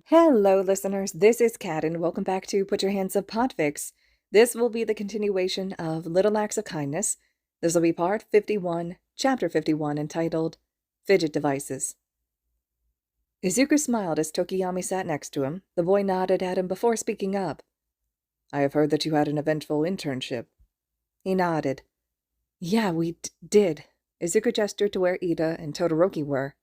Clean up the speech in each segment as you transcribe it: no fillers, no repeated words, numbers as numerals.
Hello, listeners. This is Kat, and welcome back to Put Your Hands Up Podfics. This will be the continuation of Little Acts of Kindness. This will be part 51, chapter 51, entitled Fidget Devices. Izuku smiled as Tokiyami sat next to him. The boy nodded at him before speaking up. I have heard that you had an eventful internship. He nodded. Yeah, we did. Izuku gestured to where Ida and Todoroki were.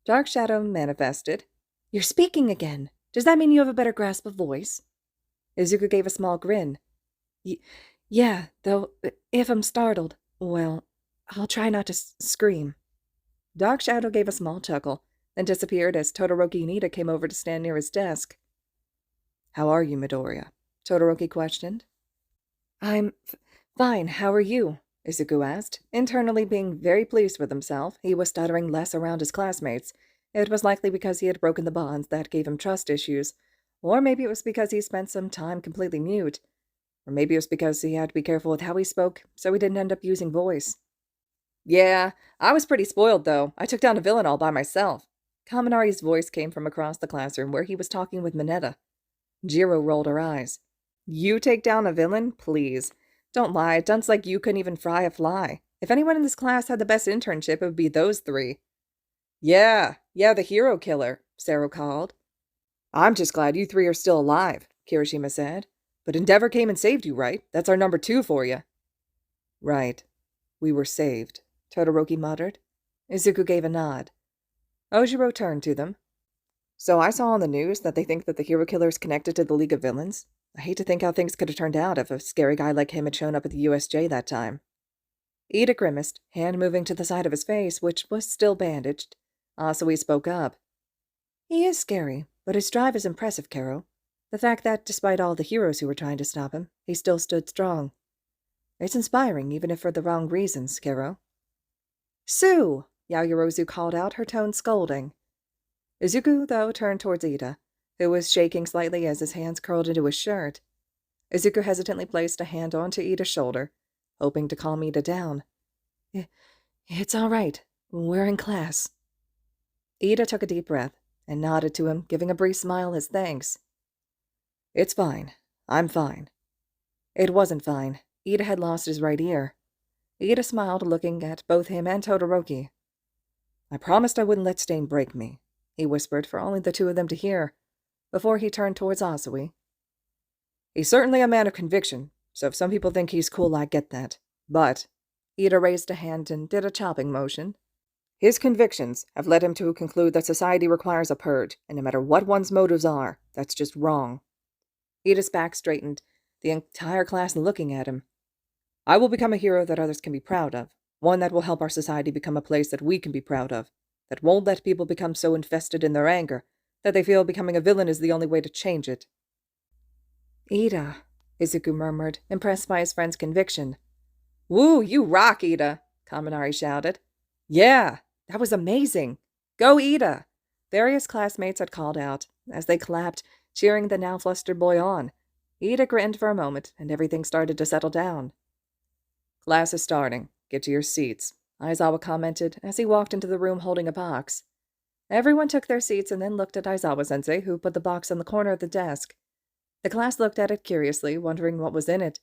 Dark Shadow manifested. You're speaking again. Does that mean you have a better grasp of voice? Izuku gave a small grin. Yeah, though, if I'm startled, well, I'll try not to scream. Dark Shadow gave a small chuckle, then disappeared as Todoroki and Ida came over to stand near his desk. How are you, Midoriya? Todoroki questioned. I'm fine. How are you? Izuku asked, internally being very pleased with himself. He was stuttering less around his classmates. It was likely because he had broken the bonds that gave him trust issues, or maybe it was because he spent some time completely mute, or maybe it was because he had to be careful with how he spoke, so he didn't end up using voice. Yeah, I was pretty spoiled, though. I took down a villain all by myself. Kaminari's voice came from across the classroom where he was talking with Mineta. Jiro rolled her eyes. You take down a villain? Please. Don't lie, dunce like you couldn't even fry a fly. If anyone in this class had the best internship, it would be those three. Yeah, the hero killer, Sero called. I'm just glad you three are still alive, Kirishima said. But Endeavor came and saved you, right? That's our number 2 for you. Right. We were saved, Todoroki muttered. Izuku gave a nod. Ojiro turned to them. So I saw on the news that they think that the hero killer is connected to the League of Villains. I hate to think how things could have turned out if a scary guy like him had shown up at the USJ that time. Ida grimaced, hand moving to the side of his face, which was still bandaged. Asui spoke up. He is scary, but his drive is impressive, Kero. The fact that, despite all the heroes who were trying to stop him, he still stood strong. It's inspiring, even if for the wrong reasons, Kero. Sue! Yaoyorozu called out, her tone scolding. Izuku, though, turned towards Ida, who was shaking slightly as his hands curled into his shirt. Izuku hesitantly placed a hand onto Ida's shoulder, hoping to calm Ida down. It's all right. We're in class. Ida took a deep breath and nodded to him, giving a brief smile as thanks. It's fine. I'm fine. It wasn't fine. Ida had lost his right ear. Ida smiled, looking at both him and Todoroki. I promised I wouldn't let Stain break me, he whispered for only the two of them to hear, before he turned towards Asui. He's certainly a man of conviction, so if some people think he's cool, I get that. But, Ida raised a hand and did a chopping motion. His convictions have led him to conclude that society requires a purge, and no matter what one's motives are, that's just wrong. Ida's back straightened, the entire class looking at him. I will become a hero that others can be proud of, one that will help our society become a place that we can be proud of, that won't let people become so infested in their anger that they feel becoming a villain is the only way to change it. Ida, Izuku murmured, impressed by his friend's conviction. Woo, you rock, Ida, Kaminari shouted. Yeah, that was amazing. Go, Ida! Various classmates had called out, as they clapped, cheering the now flustered boy on. Ida grinned for a moment, and everything started to settle down. Class is starting. Get to your seats, Aizawa commented as he walked into the room holding a box. Everyone took their seats and then looked at Aizawa-sensei, who put the box on the corner of the desk. The class looked at it curiously, wondering what was in it,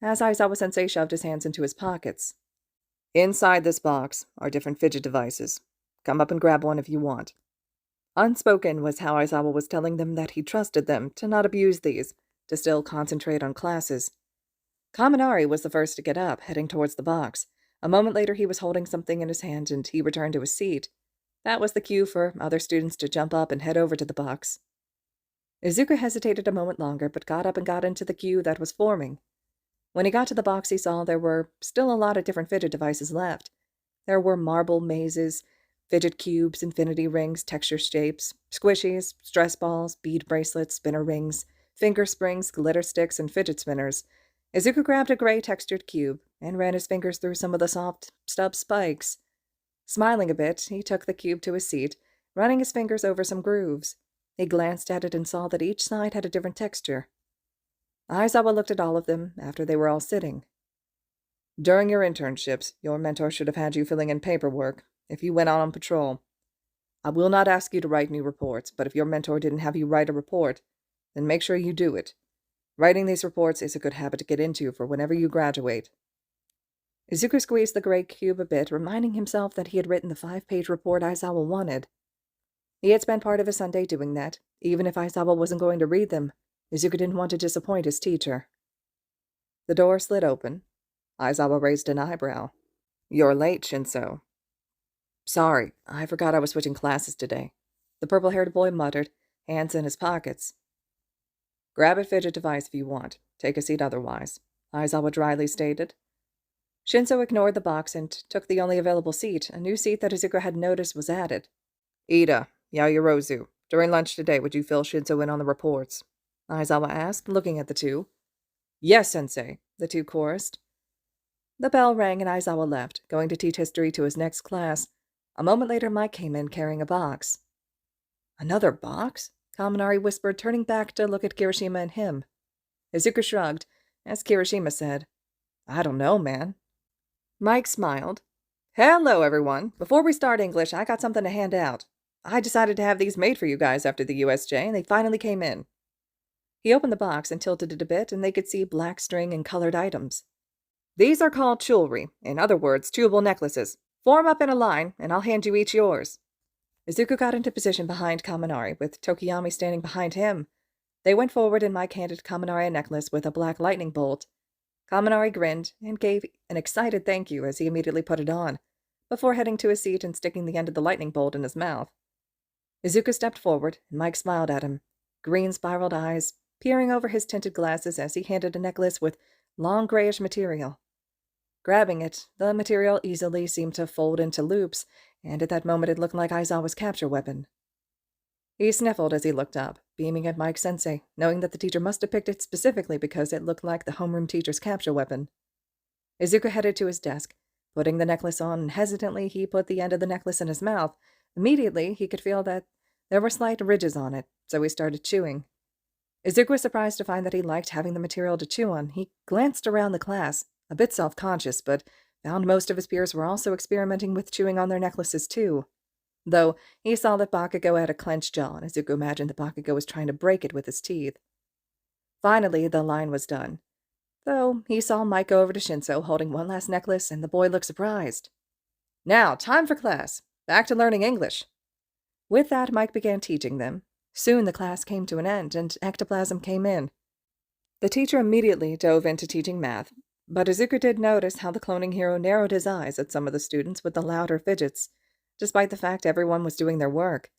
as Aizawa-sensei shoved his hands into his pockets. Inside this box are different fidget devices. Come up and grab one if you want. Unspoken was how Aizawa was telling them that he trusted them to not abuse these, to still concentrate on classes. Kaminari was the first to get up, heading towards the box. A moment later he was holding something in his hand and he returned to his seat. That was the cue for other students to jump up and head over to the box. Izuku hesitated a moment longer, but got up and got into the queue that was forming. When he got to the box, he saw there were still a lot of different fidget devices left. There were marble mazes, fidget cubes, infinity rings, texture shapes, squishies, stress balls, bead bracelets, spinner rings, finger springs, glitter sticks, and fidget spinners. Izuku grabbed a gray textured cube and ran his fingers through some of the soft, stub spikes. Smiling a bit, he took the cube to his seat, running his fingers over some grooves. He glanced at it and saw that each side had a different texture. Aizawa looked at all of them after they were all sitting. During your internships, your mentor should have had you filling in paperwork if you went out on patrol. I will not ask you to write new reports, but if your mentor didn't have you write a report, then make sure you do it. Writing these reports is a good habit to get into for whenever you graduate." Izuku squeezed the gray cube a bit, reminding himself that he had written the 5-page report Aizawa wanted. He had spent part of his Sunday doing that. Even if Aizawa wasn't going to read them, Izuku didn't want to disappoint his teacher. The door slid open. Aizawa raised an eyebrow. "You're late, Shinso." "Sorry, I forgot I was switching classes today," the purple-haired boy muttered, hands in his pockets. "Grab a Fidget device if you want. Take a seat otherwise," Aizawa dryly stated. Shinso ignored the box and took the only available seat, a new seat that Izuku had noticed was added. "Ida, Yaoyorozu, during lunch today, would you fill Shinso in on the reports?" Aizawa asked, looking at the two. "Yes, Sensei," the two chorused. The bell rang and Aizawa left, going to teach history to his next class. A moment later, Mike came in carrying a box. "Another box?" Kaminari whispered, turning back to look at Kirishima and him. Izuku shrugged, as Kirishima said, "I don't know, man." Mike smiled. "Hello, everyone. Before we start English, I got something to hand out. I decided to have these made for you guys after the USJ, and they finally came in." He opened the box and tilted it a bit, and they could see black string and colored items. "These are called jewelry, in other words, chewable necklaces. Form up in a line, and I'll hand you each yours." Izuku got into position behind Kaminari, with Tokiyami standing behind him. They went forward, and Mike handed Kaminari a necklace with a black lightning bolt. Kaminari grinned and gave an excited thank you as he immediately put it on, before heading to his seat and sticking the end of the lightning bolt in his mouth. Izuku stepped forward, and Mike smiled at him, green spiraled eyes, peering over his tinted glasses as he handed a necklace with long grayish material. Grabbing it, the material easily seemed to fold into loops, and at that moment it looked like Aizawa's capture weapon. He sniffled as he looked up, beaming at Mike Sensei, knowing that the teacher must have picked it specifically because it looked like the homeroom teacher's capture weapon. Izuku headed to his desk, putting the necklace on, and hesitantly he put the end of the necklace in his mouth. Immediately, he could feel that there were slight ridges on it, so he started chewing. Izuku was surprised to find that he liked having the material to chew on. He glanced around the class, a bit self-conscious, but found most of his peers were also experimenting with chewing on their necklaces too. Though he saw that Bakugo had a clenched jaw, and Izuku imagined that Bakugo was trying to break it with his teeth. Finally, the line was done. Though he saw Mike go over to Shinso, holding one last necklace, and the boy looked surprised. "Now, time for class. Back to learning English." With that, Mike began teaching them. Soon the class came to an end, and ectoplasm came in. The teacher immediately dove into teaching math, but Izuku did notice how the cloning hero narrowed his eyes at some of the students with the louder fidgets, despite the fact everyone was doing their work.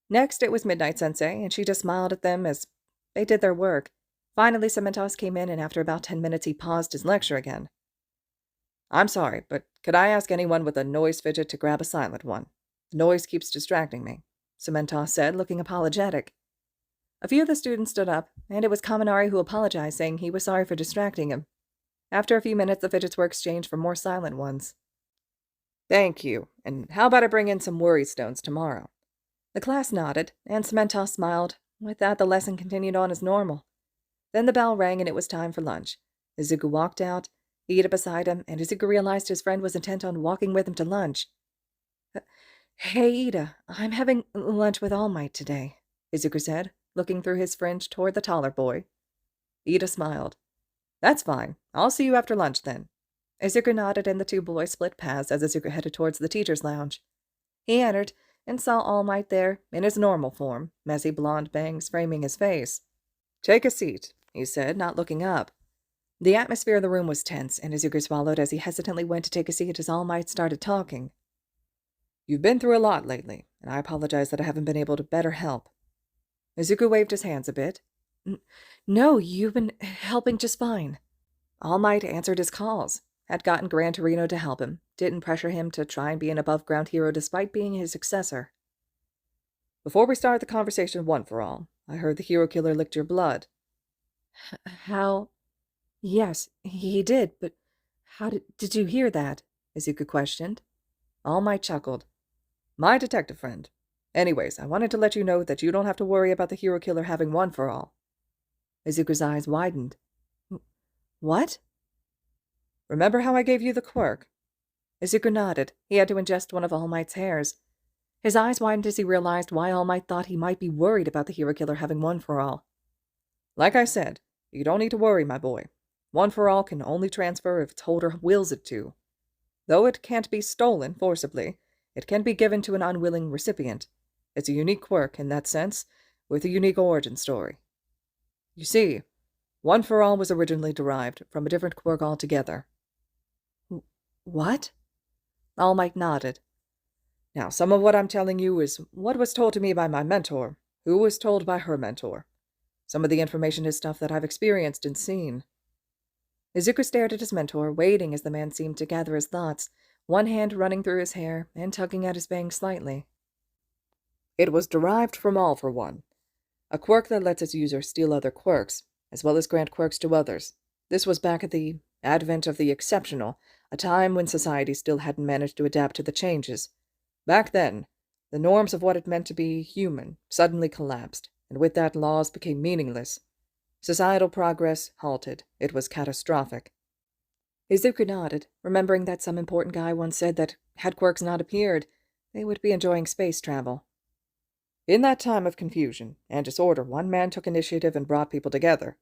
Next, it was Midnight Sensei, and she just smiled at them as they did their work. Finally, Cementos came in, and after about 10 minutes, he paused his lecture again. "I'm sorry, but could I ask anyone with a noise fidget to grab a silent one? The noise keeps distracting me," Cementos said, looking apologetic. A few of the students stood up, and it was Kaminari who apologized, saying he was sorry for distracting him. After a few minutes, the fidgets were exchanged for more silent ones. "Thank you, and how about I bring in some worry stones tomorrow?" The class nodded, and Cementos smiled. With that, the lesson continued on as normal. Then the bell rang, and it was time for lunch. Izuku walked out, Ida beside him, and Izuku realized his friend was intent on walking with him to lunch. "Hey, Ida, I'm having lunch with All Might today," Izuku said, looking through his fringe toward the taller boy. Ida smiled. "That's fine. I'll see you after lunch, then." Izuku nodded, and the two boys split paths as Izuku headed towards the teacher's lounge. He entered, and saw All Might there, in his normal form, messy blonde bangs framing his face. "Take a seat," he said, not looking up. The atmosphere of the room was tense, and Izuku swallowed as he hesitantly went to take a seat as All Might started talking. "You've been through a lot lately, and I apologize that I haven't been able to better help." Izuku waved his hands a bit. No, you've been helping just fine." All Might answered his calls, had gotten Gran Torino to help him, didn't pressure him to try and be an above-ground hero despite being his successor. "Before we start the conversation one for all, I heard the hero killer licked your blood." How? Yes, he did, but how did you hear that?" Izuku questioned. All Might chuckled. "My detective friend. Anyways, I wanted to let you know that you don't have to worry about the hero killer having one for all." Izuku's eyes widened. "What?" "Remember how I gave you the quirk?" Izuku nodded. He had to ingest one of All Might's hairs. His eyes widened as he realized why All Might thought he might be worried about the hero killer having One for All. Like I said, you don't need to worry, my boy. One for All can only transfer if its holder wills it to. Though it can't be stolen forcibly, it can be given to an unwilling recipient. It's a unique quirk in that sense, with a unique origin story. You see, One for All was originally derived from a different quirk altogether. What? All Might nodded. Now, some of what I'm telling you is what was told to me by my mentor, who was told by her mentor. Some of the information is stuff that I've experienced and seen. Izuku stared at his mentor, waiting as the man seemed to gather his thoughts, one hand running through his hair and tugging at his bangs slightly. It was derived from All for One, a quirk that lets its user steal other quirks, as well as grant quirks to others. This was back at the advent of the exceptional, a time when society still hadn't managed to adapt to the changes. Back then, the norms of what it meant to be human suddenly collapsed, and with that laws became meaningless. Societal progress halted. It was catastrophic. Izuku nodded, remembering that some important guy once said that had quirks not appeared, they would be enjoying space travel. In that time of confusion and disorder, one man took initiative and brought people together.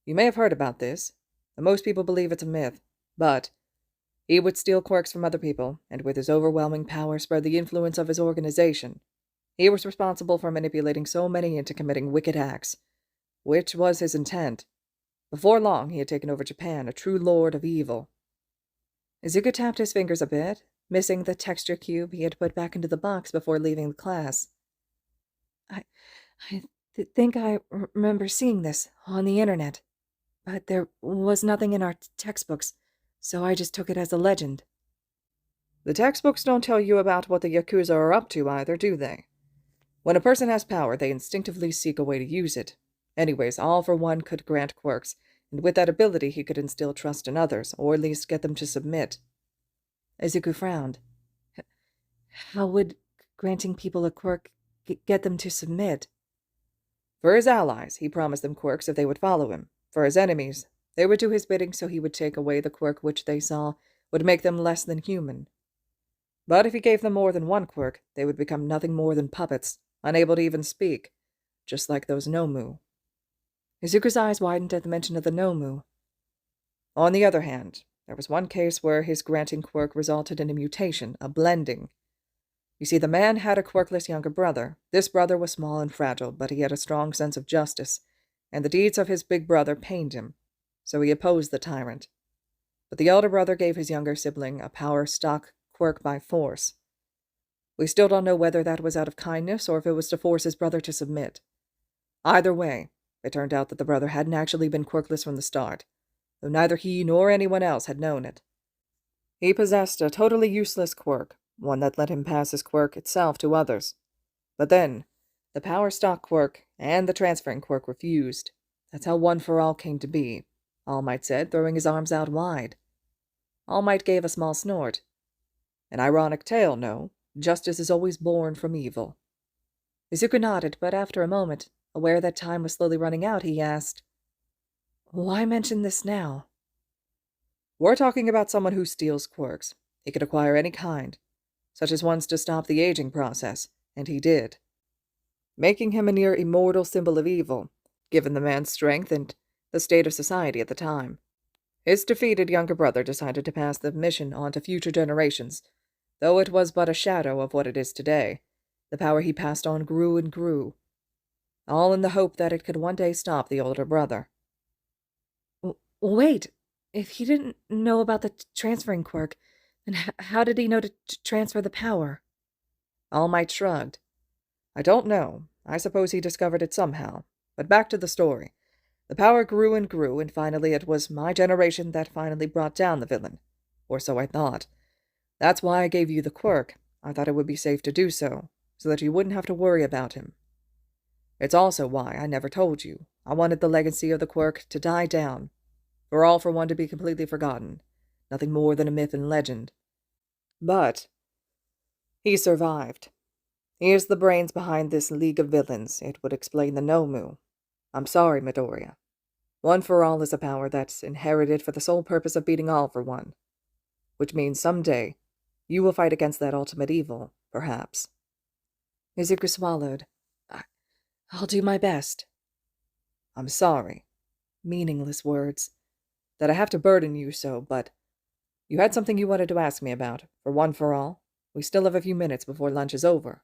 You may have heard about this, and most people believe it's a myth, but he would steal quirks from other people, and with his overwhelming power spread the influence of his organization. He was responsible for manipulating so many into committing wicked acts, which was his intent. Before long, he had taken over Japan, a true lord of evil. Izuku tapped his fingers a bit, missing the texture cube he had put back into the box before leaving the class. I think I remember seeing this on the internet, but there was nothing in our textbooks, so I just took it as a legend. The textbooks don't tell you about what the Yakuza are up to either, do they? When a person has power, they instinctively seek a way to use it. Anyways, All for One could grant quirks, and with that ability he could instill trust in others, or at least get them to submit. Izuku frowned. How would granting people a quirk get them to submit? For his allies, he promised them quirks if they would follow him. For his enemies, they would do his bidding so he would take away the quirk which they saw would make them less than human. But if he gave them more than one quirk, they would become nothing more than puppets, unable to even speak, just like those Nomu. Izuku's eyes widened at the mention of the Nomu. On the other hand, there was one case where his granting quirk resulted in a mutation, a blending. You see, the man had a quirkless younger brother. This brother was small and fragile, but he had a strong sense of justice, and the deeds of his big brother pained him, so he opposed the tyrant. But the elder brother gave his younger sibling a power stock quirk by force. We still don't know whether that was out of kindness or if it was to force his brother to submit. Either way, it turned out that the brother hadn't actually been quirkless from the start, though neither he nor anyone else had known it. He possessed a totally useless quirk, one that let him pass his quirk itself to others. But then, the power stock quirk and the transferring quirk were fused. That's how One for All came to be, All Might said, throwing his arms out wide. All Might gave a small snort. An ironic tale, no? Justice is always born from evil. Izuku nodded, but after a moment, aware that time was slowly running out, he asked, Why mention this now? We're talking about someone who steals quirks. He could acquire any kind, such as ones to stop the aging process, and he did, making him a near immortal symbol of evil, given the man's strength and the state of society at the time. His defeated younger brother decided to pass the mission on to future generations, though it was but a shadow of what it is today. The power he passed on grew and grew, all in the hope that it could one day stop the older brother. Wait, if he didn't know about the transferring quirk, then how did he know to transfer the power? All Might shrugged. I don't know. I suppose he discovered it somehow. But back to the story. The power grew and grew, and finally it was my generation that finally brought down the villain. Or so I thought. That's why I gave you the quirk. I thought it would be safe to do so that you wouldn't have to worry about him. It's also why I never told you. I wanted the legacy of the quirk to die down, for All for One to be completely forgotten, nothing more than a myth and legend. But he survived. He is the brains behind this league of villains. It would explain the Nomu. I'm sorry, Midoriya. One for All is a power that's inherited for the sole purpose of beating All for One, which means someday you will fight against that ultimate evil, perhaps. Izuku swallowed. I'll do my best. I'm sorry. Meaningless words. That I have to burden you so, but you had something you wanted to ask me about, for one for all. We still have a few minutes before lunch is over.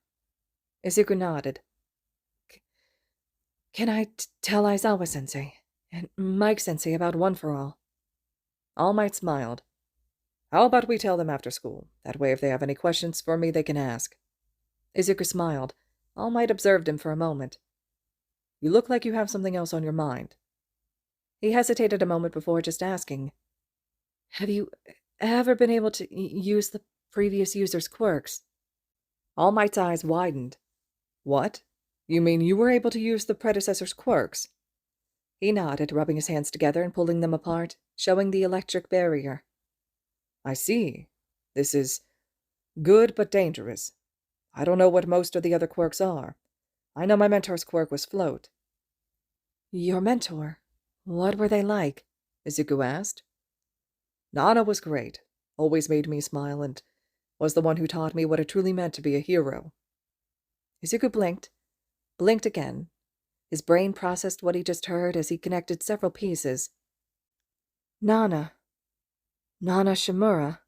Izuku nodded. Can I tell Aizawa-sensei and Mike-sensei about One for All? All Might smiled. How about we tell them after school? That way if they have any questions for me, they can ask. Izuku smiled. All Might observed him for a moment. You look like you have something else on your mind. He hesitated a moment before just asking, have you ever been able to use the previous user's quirks? All Might's eyes widened. What? You mean you were able to use the predecessor's quirks? He nodded, rubbing his hands together and pulling them apart, showing the electric barrier. I see. This is good but dangerous. I don't know what most of the other quirks are. I know my mentor's quirk was float. Your mentor? What were they like? Izuku asked. Nana was great. Always made me smile and was the one who taught me what it truly meant to be a hero. Izuku blinked again. His brain processed what he just heard as he connected several pieces. Nana Shimura,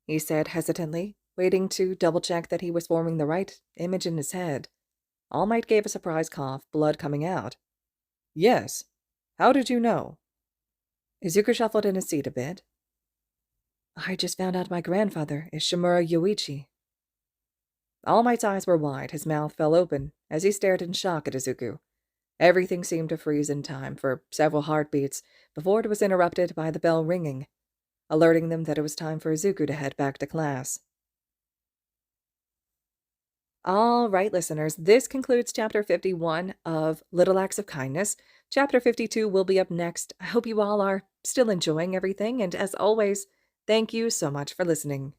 he said hesitantly, waiting to double-check that he was forming the right image in his head. All Might gave a surprised cough, blood coming out. Yes. How did you know? Izuku shuffled in his seat a bit. I just found out my grandfather is Shimura Yoichi. All Might's eyes were wide, his mouth fell open, as he stared in shock at Izuku. Everything seemed to freeze in time for several heartbeats before it was interrupted by the bell ringing, alerting them that it was time for Izuku to head back to class. All right, listeners, this concludes Chapter 51 of Little Acts of Kindness. Chapter 52 will be up next. I hope you all are still enjoying everything, and as always, thank you so much for listening.